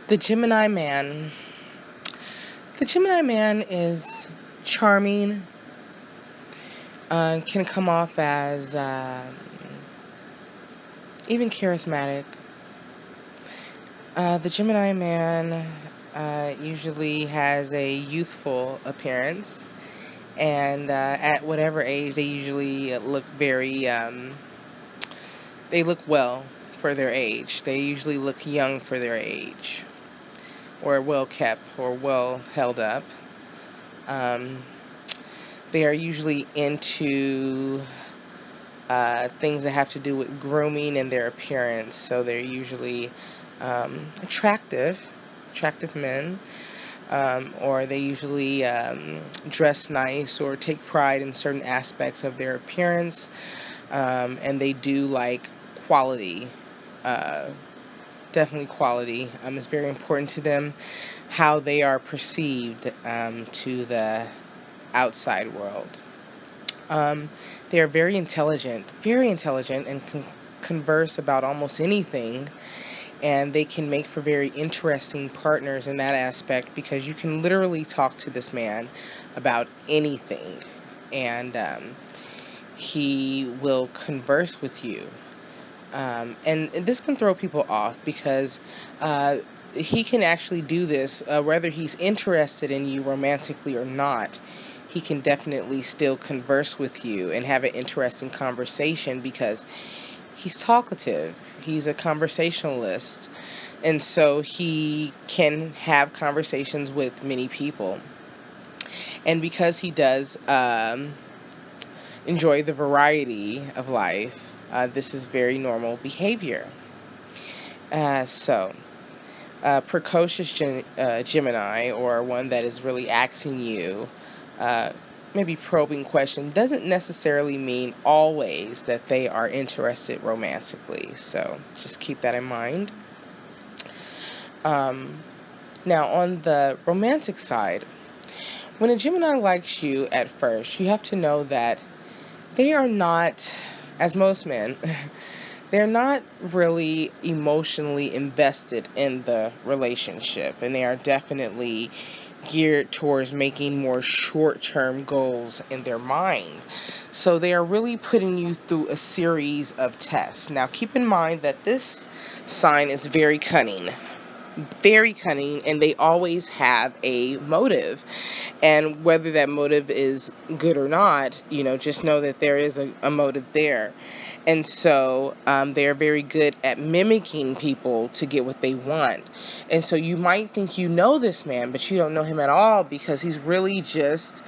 The Gemini Man. The Gemini Man is charming, can come off as even charismatic. The Gemini Man usually has a youthful appearance, and at whatever age, they usually look they look well for their age. They usually look young for their age, or well kept, or well held up. Um, they are usually into things that have to do with grooming and their appearance. So they're usually attractive men, or they usually dress nice or take pride in certain aspects of their appearance, and they do like quality. Uh, Definitely quality. It's very important to them how they are perceived to the outside world. They are very intelligent, and can converse about almost anything. And they can make for very interesting partners in that aspect, because you can literally talk to this man about anything, and he will converse with you. And this can throw people off, because he can actually do this whether he's interested in you romantically or not. He can definitely still converse with you and have an interesting conversation, because he's talkative. He's a conversationalist. And so he can have conversations with many people. And because he does enjoy the variety of life, this is very normal behavior. Precocious Gemini, or one that is really asking you maybe probing question, doesn't necessarily mean always that they are interested romantically. So just keep that in mind. Now, on the romantic side, when a Gemini likes you at first, you have to know that they are not, as most men, they're not really emotionally invested in the relationship, and they are definitely geared towards making more short-term goals in their mind. So they are really putting you through a series of tests. Now, keep in mind that this sign is very cunning, and they always have a motive. And whether that motive is good or not, just know that there is a motive there. And so they're very good at mimicking people to get what they want. And so you might think you know this man, but you don't know him at all, because he's really just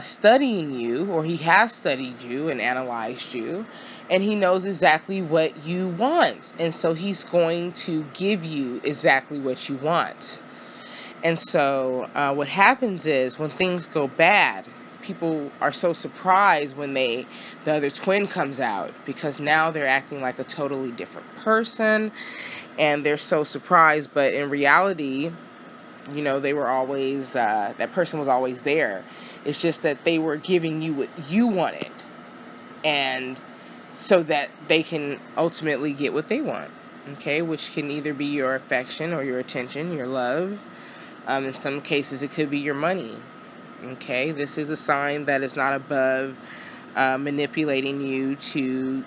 studying you, or he has studied you and analyzed you, and he knows exactly what you want. And so he's going to give you exactly what you want. And so what happens is, when things go bad, people are so surprised when the other twin comes out, because now they're acting like a totally different person, and they're so surprised. But in reality, they were always, that person was always there. It's just that they were giving you what you wanted, and so that they can ultimately get what they want, okay, which can either be your affection or your attention, your love. In some cases, it could be your money. Okay, this is a sign that is not above manipulating you to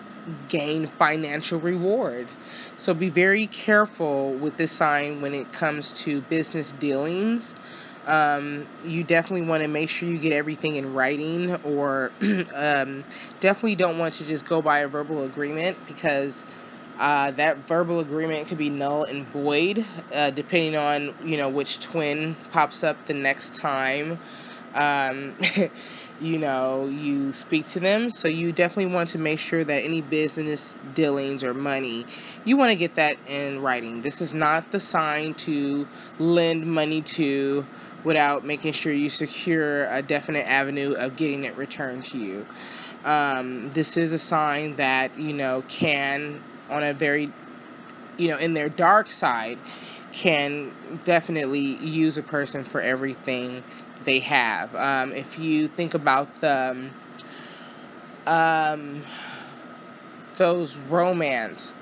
gain financial reward. So be very careful with this sign when it comes to business dealings. You definitely want to make sure you get everything in writing, or definitely don't want to just go by a verbal agreement, because that verbal agreement could be null and void, depending on which twin pops up the next time you speak to them. So you definitely want to make sure that any business dealings or money, you want to get that in writing. This is not the sign to lend money to without making sure you secure a definite avenue of getting it returned to you. This is a sign that can, on a very in their dark side, can definitely use a person for everything they have. If you think about those romance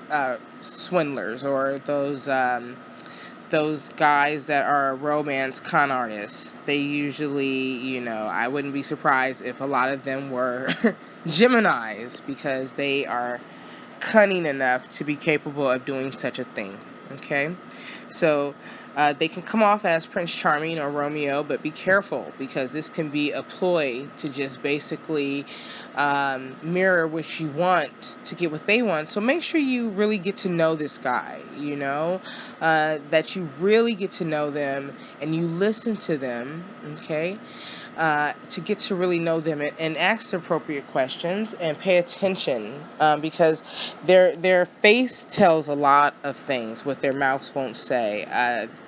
swindlers, or those those guys that are romance con artists, they usually, I wouldn't be surprised if a lot of them were Geminis, because they are cunning enough to be capable of doing such a thing. Okay, so they can come off as Prince Charming or Romeo, but be careful, because this can be a ploy to just basically mirror what you want to get what they want. So make sure you really get to know this guy, that you really get to know them and you listen to them, okay, to get to really know them, and ask the appropriate questions and pay attention, because their face tells a lot of things what their mouths won't say.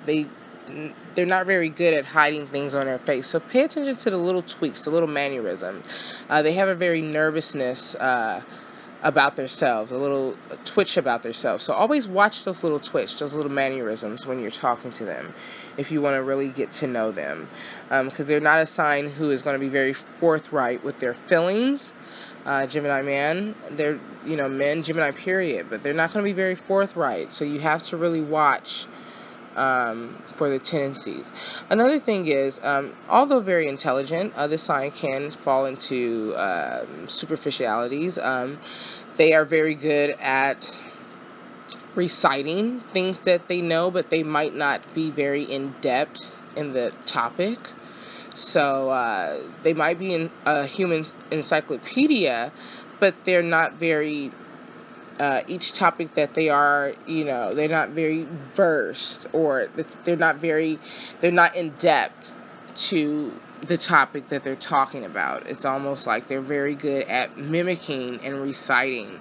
They're not very good at hiding things on their face, so pay attention to the little tweaks, the little mannerisms. They have a very nervousness about themselves, a little twitch about themselves. So always watch those little twitch, those little mannerisms when you're talking to them, if you want to really get to know them, because they're not a sign who is going to be very forthright with their feelings. Gemini Man, they're men, Gemini period, but they're not going to be very forthright. So you have to really watch for the tendencies. Another thing is, although very intelligent, this sign can fall into superficialities. They are very good at reciting things that they know, but they might not be very in depth in the topic. So they might be in a human encyclopedia, but they're not very each topic that they are, they're not very versed, or they're not in depth to the topic that they're talking about. It's almost like they're very good at mimicking and reciting.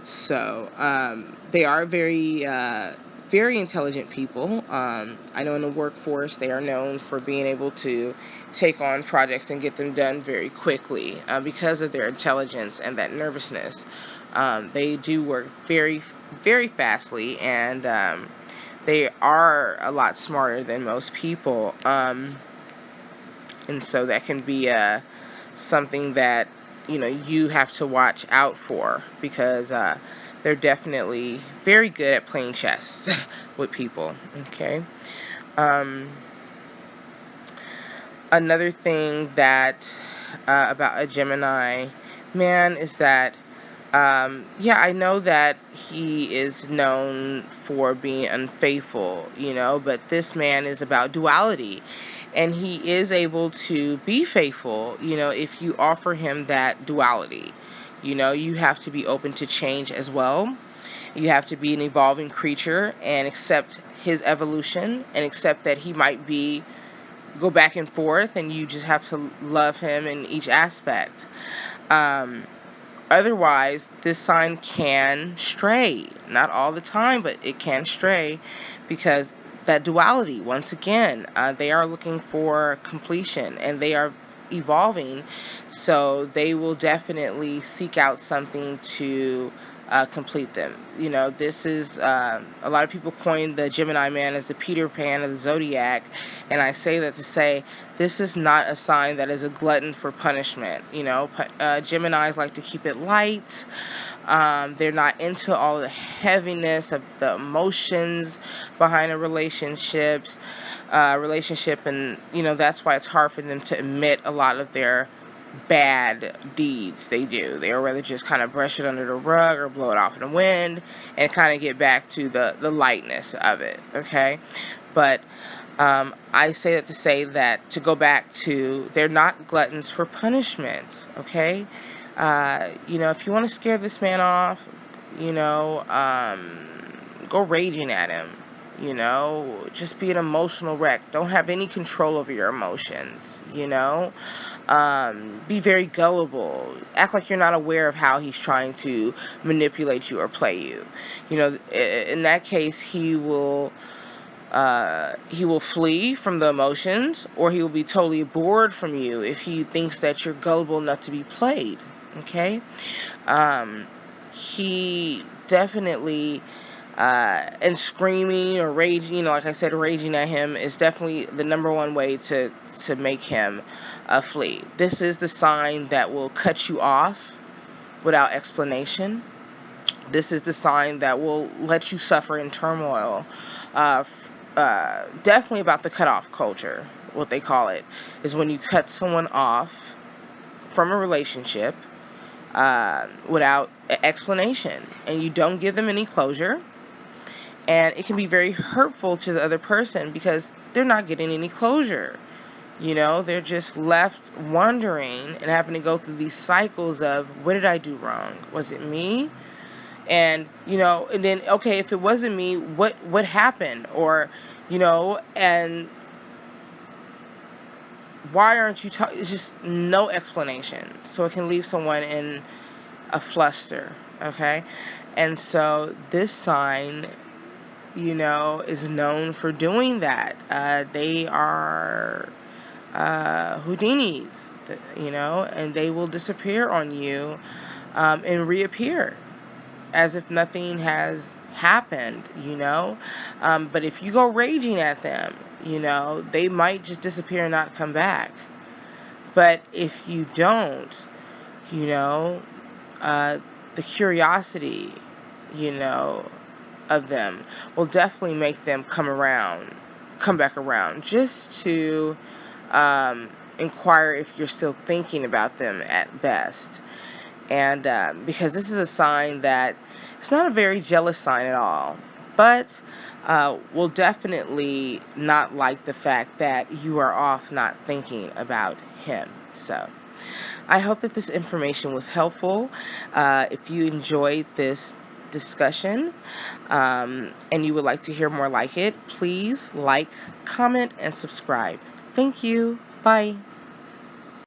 So they are very intelligent people. I know in the workforce they are known for being able to take on projects and get them done very quickly because of their intelligence and that nervousness. They do work very, very fastly, and they are a lot smarter than most people. And so that can be something that you have to watch out for, because they're definitely very good at playing chess with people. Okay. Another thing that about a Gemini man is that I know that he is known for being unfaithful, but this man is about duality, and he is able to be faithful, if you offer him that duality. You have to be open to change as well. You have to be an evolving creature and accept his evolution, and accept that he might go back and forth, and you just have to love him in each aspect. Otherwise, this sign can stray. Not all the time, but it can stray, because that duality, once again, they are looking for completion, and they are evolving, so they will definitely seek out something to complete them. This is a lot of people coin the Gemini man as the Peter Pan of the zodiac, and I say that to say this is not a sign that is a glutton for punishment. Geminis like to keep it light. They're not into all the heaviness of the emotions behind a relationship, and that's why it's hard for them to admit a lot of their bad deeds they do. They would rather just kind of brush it under the rug or blow it off in the wind and kind of get back to the lightness of it. Okay, but I say that to say that, to go back to, they're not gluttons for punishment. Okay, if you want to scare this man off, go raging at him. Just be an emotional wreck. Don't have any control over your emotions. Be very gullible. Act like you're not aware of how he's trying to manipulate you or play you. In that case, he will flee from the emotions, or he will be totally bored from you if he thinks that you're gullible enough to be played. Okay? He definitely, and screaming or raging, like I said, raging at him is definitely the number one way to make him flee. This is the sign that will cut you off without explanation. This is the sign that will let you suffer in turmoil definitely about the cutoff culture. What they call it is when you cut someone off from a relationship without explanation, and you don't give them any closure. And it can be very hurtful to the other person because they're not getting any closure. They're just left wondering and having to go through these cycles of, what did I do wrong? Was it me? And, and then, okay, if it wasn't me, what happened? Or, and why aren't you talking? It's just no explanation. So it can leave someone in a fluster, okay? And so this sign, is known for doing that. They are Houdinis, and they will disappear on you and reappear as if nothing has happened, but if you go raging at them, they might just disappear and not come back. But if you don't, the curiosity, of them will definitely make them come back around, just to inquire if you're still thinking about them at best. And because this is a sign that it's not a very jealous sign at all, but will definitely not like the fact that you are off not thinking about him. So I hope that this information was helpful. If you enjoyed this discussion and you would like to hear more like it, please like, comment, and subscribe. Thank you. Bye.